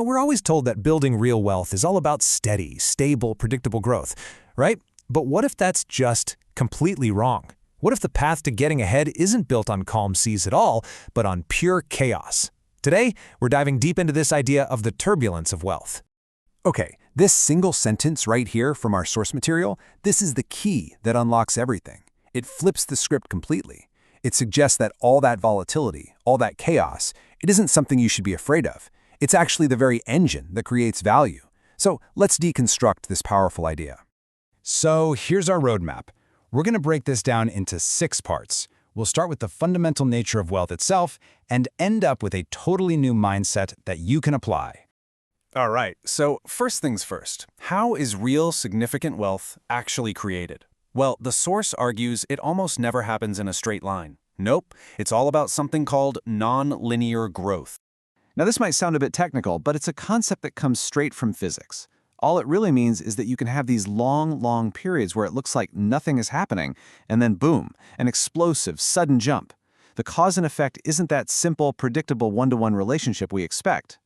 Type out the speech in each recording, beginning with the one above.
We're always told that building real wealth is all about steady, stable, predictable growth, right? But what if that's just completely wrong? What if the path to getting ahead isn't built on calm seas at all, but on pure chaos? Today, we're diving deep into this idea of the turbulence of wealth. Okay, this single sentence right here from our source material, this is the key that unlocks everything. It flips the script completely. It suggests that all that volatility, all that chaos, it isn't something you should be afraid of. It's actually the very engine that creates value. So let's deconstruct this powerful idea. So here's our roadmap. We're going to break this down into 6 parts. We'll start with the fundamental nature of wealth itself and end up with a totally new mindset that you can apply. All right, so first things first, how is real significant wealth actually created? Well, the source argues it almost never happens in a straight line. Nope, it's all about something called non-linear growth. Now this might sound a bit technical, but it's a concept that comes straight from physics. All it really means is that you can have these long periods where it looks like nothing is happening, and then boom, an explosive, sudden jump. The cause and effect isn't that simple, predictable one-to-one relationship we expect.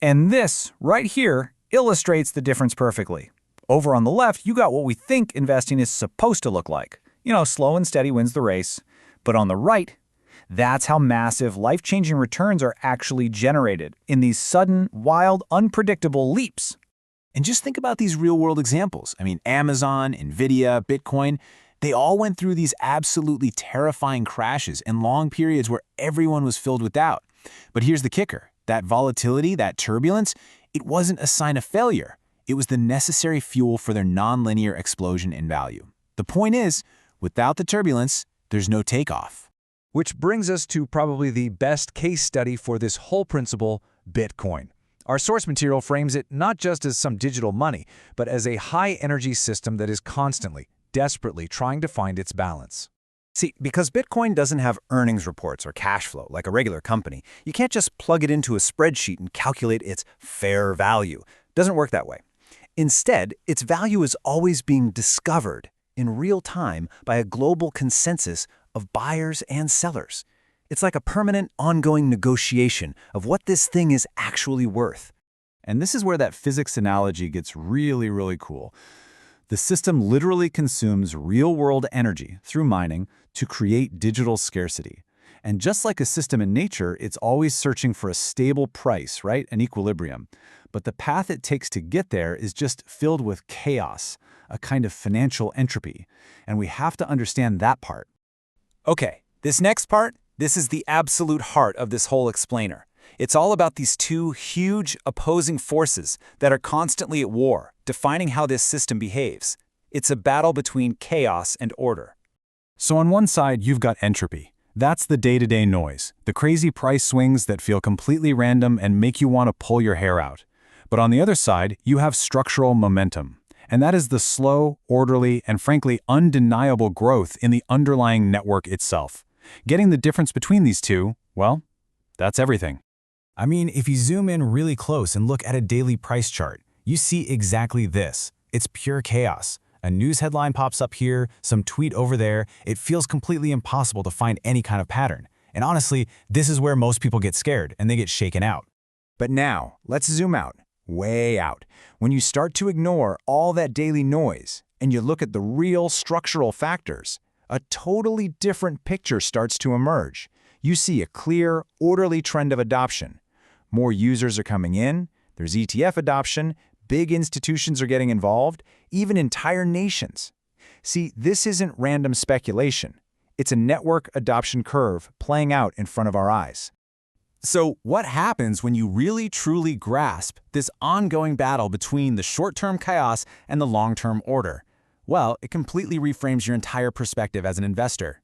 And this, right here, illustrates the difference perfectly. Over on the left, you got what we think investing is supposed to look like. Slow and steady wins the race. But on the right, that's how massive, life-changing returns are actually generated in these sudden, wild, unpredictable leaps. And just think about these real-world examples. Amazon, Nvidia, Bitcoin, they all went through these absolutely terrifying crashes and long periods where everyone was filled with doubt. But here's the kicker. That volatility, that turbulence, it wasn't a sign of failure. It was the necessary fuel for their nonlinear explosion in value. The point is, without the turbulence, there's no takeoff. Which brings us to probably the best case study for this whole principle, Bitcoin. Our source material frames it not just as some digital money, but as a high-energy system that is constantly, desperately trying to find its balance. See, because Bitcoin doesn't have earnings reports or cash flow like a regular company, you can't just plug it into a spreadsheet and calculate its fair value. It doesn't work that way. Instead, its value is always being discovered in real time by a global consensus of buyers and sellers. It's like a permanent, ongoing negotiation of what this thing is actually worth. And this is where that physics analogy gets really cool. The system literally consumes real-world energy through mining to create digital scarcity. And just like a system in nature, it's always searching for a stable price, right? An equilibrium. But the path it takes to get there is just filled with chaos, a kind of financial entropy. And we have to understand that part. Okay, this next part, this is the absolute heart of this whole explainer. It's all about these two huge opposing forces that are constantly at war, defining how this system behaves. It's a battle between chaos and order. So on one side, you've got entropy. That's the day-to-day noise, the crazy price swings that feel completely random and make you want to pull your hair out. But on the other side, you have structural momentum. And that is the slow, orderly, and frankly undeniable growth in the underlying network itself. Getting the difference between these two, well, that's everything. If you zoom in really close and look at a daily price chart, you see exactly this. It's pure chaos. A news headline pops up here, some tweet over there. It feels completely impossible to find any kind of pattern. And honestly, this is where most people get scared and they get shaken out. But now, let's zoom out, way out. When you start to ignore all that daily noise and you look at the real structural factors, a totally different picture starts to emerge. You see a clear, orderly trend of adoption. More users are coming in, there's ETF adoption, big institutions are getting involved, even entire nations. See, this isn't random speculation. It's a network adoption curve playing out in front of our eyes. So what happens when you really truly grasp this ongoing battle between the short-term chaos and the long-term order? Well, it completely reframes your entire perspective as an investor.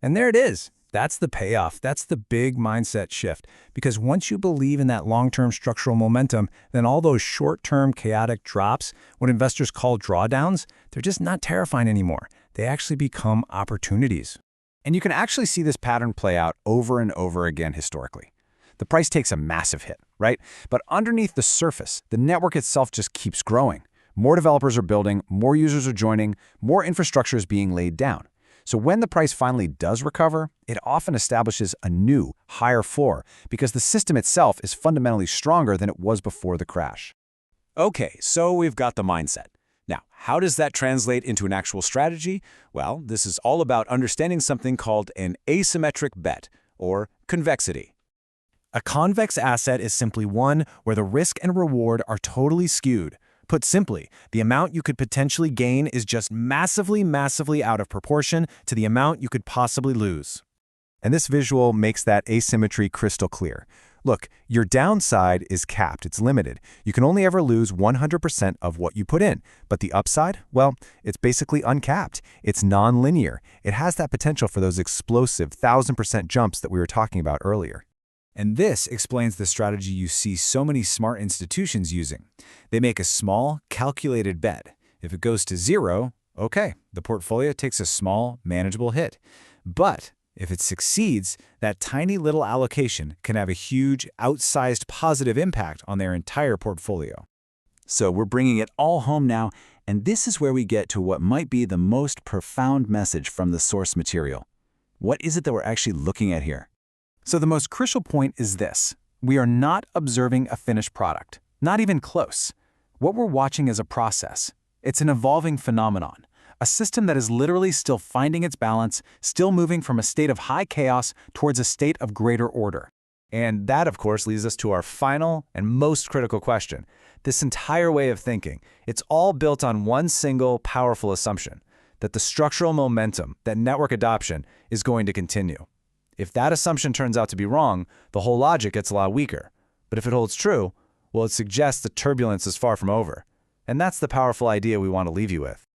And there it is. That's the payoff. That's the big mindset shift. Because once you believe in that long-term structural momentum, then all those short-term chaotic drops, what investors call drawdowns, they're just not terrifying anymore. They actually become opportunities. And you can actually see this pattern play out over and over again historically. The price takes a massive hit, right? But underneath the surface, the network itself just keeps growing. More developers are building, more users are joining, more infrastructure is being laid down. So when the price finally does recover, it often establishes a new, higher floor because the system itself is fundamentally stronger than it was before the crash. Okay, so we've got the mindset. Now, how does that translate into an actual strategy? Well, this is all about understanding something called an asymmetric bet, or convexity. A convex asset is simply one where the risk and reward are totally skewed. Put simply, the amount you could potentially gain is just massively, massively out of proportion to the amount you could possibly lose. And this visual makes that asymmetry crystal clear. Look, your downside is capped, it's limited. You can only ever lose 100% of what you put in. But the upside, well, it's basically uncapped. It's non-linear. It has that potential for those explosive 1,000% jumps that we were talking about earlier. And this explains the strategy you see so many smart institutions using. They make a small, calculated bet. If it goes to zero, okay, the portfolio takes a small, manageable hit. But if it succeeds, that tiny little allocation can have a huge, outsized positive impact on their entire portfolio. So we're bringing it all home now, and this is where we get to what might be the most profound message from the source material. What is it that we're actually looking at here? So the most crucial point is this. We are not observing a finished product, not even close. What we're watching is a process. It's an evolving phenomenon, a system that is literally still finding its balance, still moving from a state of high chaos towards a state of greater order. And that, of course, leads us to our final and most critical question. This entire way of thinking, it's all built on one single powerful assumption, that the structural momentum, that network adoption, is going to continue. If that assumption turns out to be wrong, the whole logic gets a lot weaker. But if it holds true, well, it suggests that turbulence is far from over. And that's the powerful idea we want to leave you with.